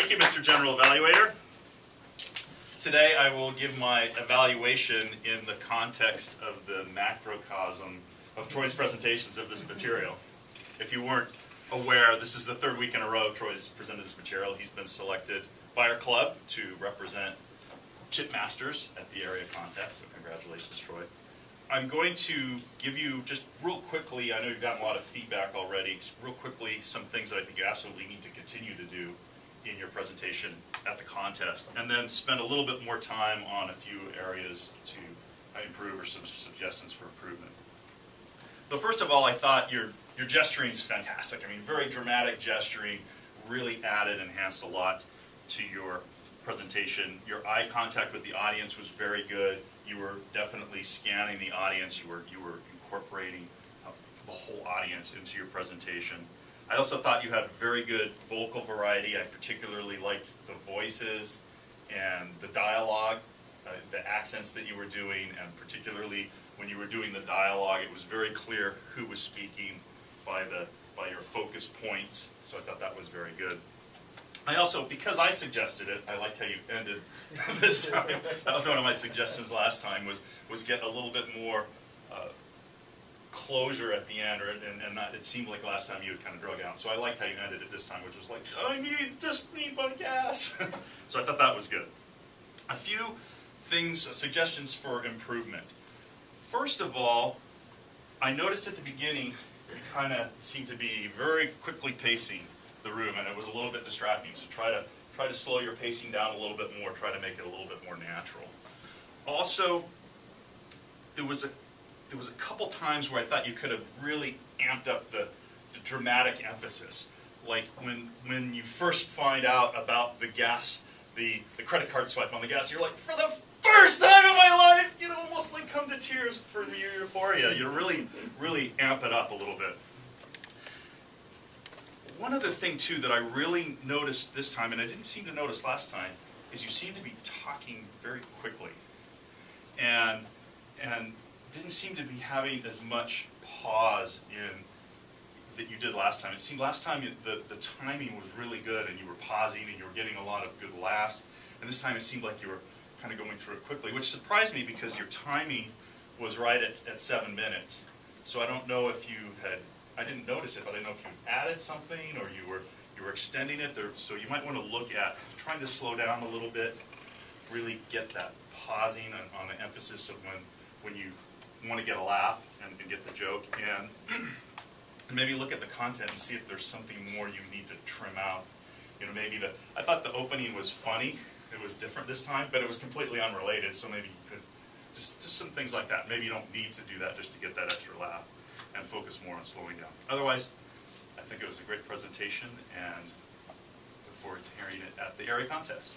Thank you, Mr. General Evaluator. Today I will give my evaluation in the context of the macrocosm of Troy's presentations of this material. If you weren't aware, this is the third week in a row Troy's presented this material. He's been selected by our club to represent Chip Masters at the area contest, so congratulations, Troy. I'm going to give you just real quickly, I know you've gotten a lot of feedback already, real quickly some things that I think you absolutely need to continue to do in your presentation at the contest, and then spend a little bit more time on a few areas to improve or some suggestions for improvement. But first of all, I thought your gesturing is fantastic. I mean, very dramatic gesturing, really added, enhanced a lot to your presentation. Your eye contact with the audience was very good. You were definitely scanning the audience. You were incorporating the whole audience into your presentation. I also thought you had very good vocal variety. I particularly liked the voices and the dialogue, the accents that you were doing, and particularly when you were doing the dialogue, it was very clear who was speaking by your focus points. So I thought that was very good. I also, because I suggested it, I liked how you ended this time. That was one of my suggestions last time, was get a little bit more closure at the end, and not, it seemed like last time you had kind of drug out. So I liked how you ended it this time, which was like, I just need my gas. So I thought that was good. A few things, suggestions for improvement. First of all, I noticed at the beginning you kind of seemed to be very quickly pacing the room, and it was a little bit distracting. So try to slow your pacing down a little bit more. Try to make it a little bit more natural. Also, there was a couple times where I thought you could have really amped up the dramatic emphasis. Like when you first find out about the gas, the credit card swipe on the gas, you're like, for the first time in my life, you know, almost like come to tears for your euphoria. You really amp it up a little bit. One other thing too that I really noticed this time, and I didn't seem to notice last time, is you seem to be talking very quickly, and didn't seem to be having as much pause that you did last time. It seemed last time the timing was really good, and you were pausing and you were getting a lot of good laughs, and this time it seemed like you were kind of going through it quickly, which surprised me because your timing was right at 7 minutes. So I don't know if you had, I didn't notice it, but I don't know if you added something or you were extending it there. So you might want to look at trying to slow down a little bit, really get that pausing on the emphasis of when you want to get a laugh and get the joke, and maybe look at the content and see if there's something more you need to trim out. You know, maybe I thought the opening was funny. It was different this time, but it was completely unrelated, so maybe you could, just some things like that. Maybe you don't need to do that just to get that extra laugh, and focus more on slowing down. Otherwise, I think it was a great presentation, and look forward to hearing it at the area contest.